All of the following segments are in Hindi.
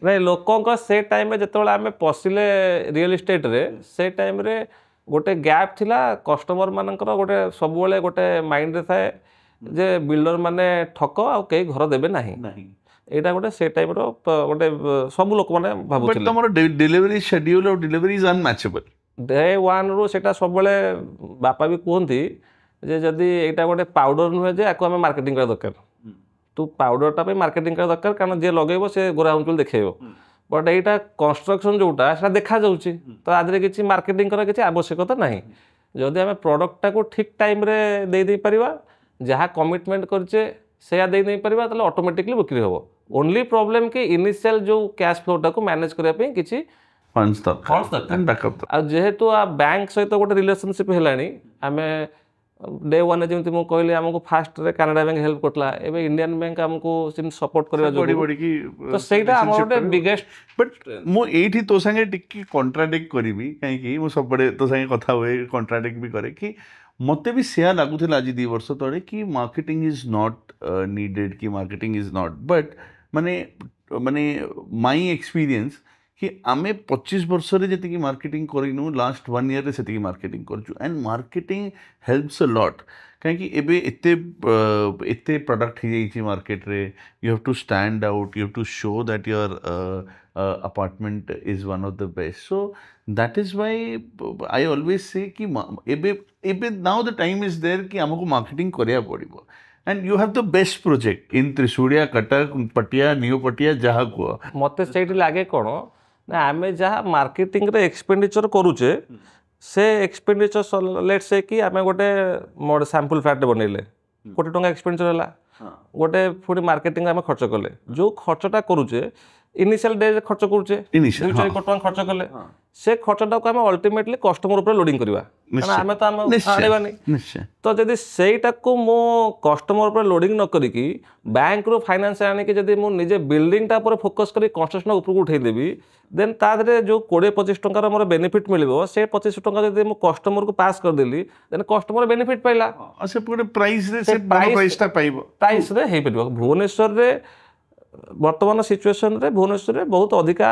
ନାଇଁ ଲୋକଙ୍କ ସେ ଟାଇମ୍ରେ ଯେତେବେଳେ ଆମେ ପଶିଲେ ରିଅଲ ଇଷ୍ଟେଟ୍ରେ ସେ ଟାଇମ୍ରେ ଗୋଟେ ଗ୍ୟାପ୍ ଥିଲା କଷ୍ଟମର ମାନଙ୍କର ଗୋଟେ ସବୁବେଳେ ଗୋଟେ ମାଇଣ୍ଡରେ ଥାଏ ଯେ ବିଲ୍ଡର ମାନେ ଠକ ଆଉ କେହି ଘର ଦେବେ ନାହିଁ ଏଇଟା ଗୋଟେ ସେ ଟାଇପ୍ର ଗୋଟେ ସବୁ ଲୋକମାନେ ଭାବୁଥିଲେ ତମର ଡେଲିଭରି ଶେଡ୍ୟୁଲ ଆଉ ଡେଲିଭରି ଇଜ ଅନମ୍ୟାଚେବଲ ଡେ ୱାନ୍ରୁ ସେଇଟା ସବୁବେଳେ ବାପା ବି କୁହନ୍ତି ଯେ ଯଦି ଏଇଟା ଗୋଟେ ପାଉଡର ନୁହେଁ ଯେ ଆକୁ ଆମେ ମାର୍କେଟିଂ କରିବା ଦରକାର ତୁ ପାଉଡରଟା ପାଇଁ ମାର୍କେଟିଂ କରିବା ଦରକାର କାରଣ ଯିଏ ଲଗେଇବ ସେ ଗୋରା ଅଞ୍ଚଳ ଦେଖେଇବ ବଟ୍ ଏଇଟା କନଷ୍ଟ୍ରକ୍ସନ୍ ଯେଉଁଟା ସେଟା ଦେଖାଯାଉଛି ତ ଆ ଦେହରେ କିଛି ମାର୍କେଟିଂ କରିବା କିଛି ଆବଶ୍ୟକତା ନାହିଁ ଯଦି ଆମେ ପ୍ରଡ଼କ୍ଟଟାକୁ ଠିକ୍ ଟାଇମ୍ରେ ଦେଇପାରିବା ଯାହା କମିଟମେଣ୍ଟ କରିଛେ ସେଇଆ ଦେଇପାରିବା ତାହେଲେ ଅଟୋମେଟିକଲି ବିକ୍ରି ହେବ ଓନ୍ଲି ପ୍ରୋବ୍ଲେମ୍ କି ଇନିସିଆଲ୍ ଯେଉଁ କ୍ୟାସ୍ ଫ୍ଲୋଟାକୁ ମ୍ୟାନେଜ୍ କରିବା ପାଇଁ କିଛି ଫଣ୍ଡସ୍ ଦରକାର ଆଉ ଯେହେତୁ ବ୍ୟାଙ୍କ ସହିତ ଗୋଟେ ରିଲେସନସିପ୍ ହେଲାଣି ଆମେ ଡେ ୱାନ୍ରେ ଯେମିତି ମୁଁ କହିଲି ଆମକୁ ଫାଷ୍ଟରେ କାନାଡା ବ୍ୟାଙ୍କ ହେଲ୍ପ କରିଥିଲା ଏବେ ଇଣ୍ଡିଆନ୍ ବ୍ୟାଙ୍କ ଆମକୁ ସପୋର୍ଟ କରିବା ତ ସେଇଟା ଆମର ଗୋଟେ ବିଗେଷ୍ଟ ବଟ୍ ମୁଁ ଏଇଠି ତୋ ସାଙ୍ଗେ ଟିକେ କଣ୍ଟ୍ରାଡିକ୍ଟ କରିବି କାହିଁକି ମୁଁ ସବୁବେଳେ ତୋ ସାଙ୍ଗେ କଥା ହୁଏ କଣ୍ଟ୍ରାଡିକ୍ଟ ବି କରେ କି ମୋତେ ବି ସେୟା ଲାଗୁଥିଲା ଆଜି 2 ବର୍ଷ ତଳେ कि मार्केटिंग इज नॉट नीडेड कि मार्केटिंग इज नॉट बट माने माने माई एक्सपीरियंस कि आमे 25 वर्ष रे जति की मार्केटिंग करिनु लास्ट 1 ईयर रे सेति की मार्केटिंग करछु and marketing helps a lot कहीं एबे एते प्रोडक्ट ही जाइछि मार्केट रे you have to stand out you have to show that your apartment is one of the best so that is why I always say कि एबे now the time is there कि हमको मार्केटिंग करिया पड़िबो and you have the best project in Trishulia Cuttack Patia new पटिया जहाँ को मते सेठी लागे कोन ना आमे जहाँ मार्केटिंग रे एक्सपेंडिचर करूचे से एक्सपेंडिचर लेट से कि आमे गोटे मोड सैंपल फ्लैट बनैले कोटी टंका एक्सपेंडिचर हला गोटे फुडी मार्केटिंग आमे खर्च कले जो खर्चटा करूचे इनिशियल डे खर्च करूचे 2-4 कोटी टंका खर्च कले से खर्चटा को आमे अल्टीमेटली कस्टमर ऊपर लोडिंग करबा कारण आमे तो आमे आनेबानी तो जदी सेटा को मो कस्टमर ऊपर लोडिंग न करी कि बैंक रो फाइनेंस आनी कि जदी मो निजे बिल्डिंग टा पर फोकस करी कंस्ट्रक्शन ऊपर को उठै देबी देन ता धरे जो 20-25 टंका रो मोर बेनिफिट मिलबो से 25 टंका जदी मो कस्टमर को पास कर देली देन कस्टमर बेनिफिट पाइला से पूरे प्राइस रे से प्राइस टा पाइबो प्राइस रे हे परबो भुवनेश्वर रे वर्तमान सिचुएशन रे भुवनेश्वर रे बहुत अधिका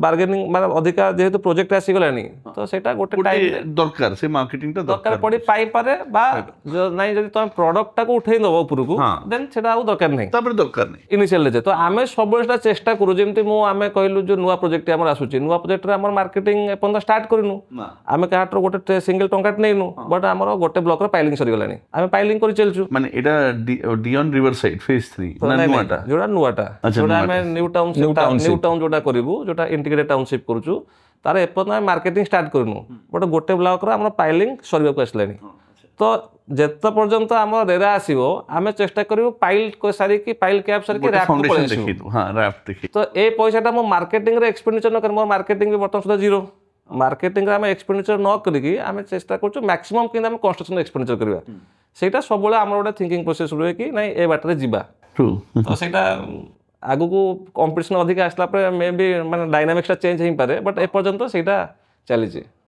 बार्गेनिंग माने अधिका जेहेतु प्रोजेक्ट आसी गलानी तो सेटा गोटे टाइम दरकार से मार्केटिंग ता दरकार पड़ी पाई पारे बा जो नाही जदी तुम प्रोडक्ट टा को उठै दबो ऊपर को देन सेटा आ दरकार नहीं तापर दरकार नहीं इनिशियल जे तो आमे सबटा चेष्टा करू जेमति मो आमे कहलु जो नुवा प्रोजेक्ट हमर आसुची नुवा प्रोजेक्ट रे हमर मार्केटिंग अपन स्टार्ट करिनु आमे काटर गोटे सिंगल टंका नैनु बट हमर गोटे ब्लॉक रे पाइलिंग सरी गलानी आमे पाइलिंग करि चलछु माने एटा डियन रिवर साइड फेज 3 ना नुवाटा जोड़ा आमे न्यू टाउन जोटा करिवु जोटा इंटीग्रेटेड टाउनशिप करूछु तार एपन मार्केटिंग स्टार्ट करनु बट गोटे ब्लॉक रे हमर पाइलिंग सरीबा को आसलानी तो जेत पर्यंत हमर रेरा आसीबो आमे चेष्टा करिवु पाइल को सारी की पाइल कैप सारी की रैप को देखितु हां रैप देखि तो ए पैसाटा मो मार्केटिंग रे एक्सपेंडिचर न कर मोर मार्केटिंग भी बर्तन सुधा जीरो मार्केटिंग रे आमे एक्सपेंडिचर न करिकी आमे चेष्टा करछु मैक्सिमम किंदा आमे कंस्ट्रक्शन एक्सपेंडिचर करबा सेटा सब बेले हमर गोटे थिंकिंग प्रोसेस रहे कि नहीं ए बाटरे जीवा तो सेटा आगु को कंपटीशन अधिक आसला पर मे बी माने डायनामिक्सटा चेंज हेई पारे बट ए पर्यंत सेटा चली छी।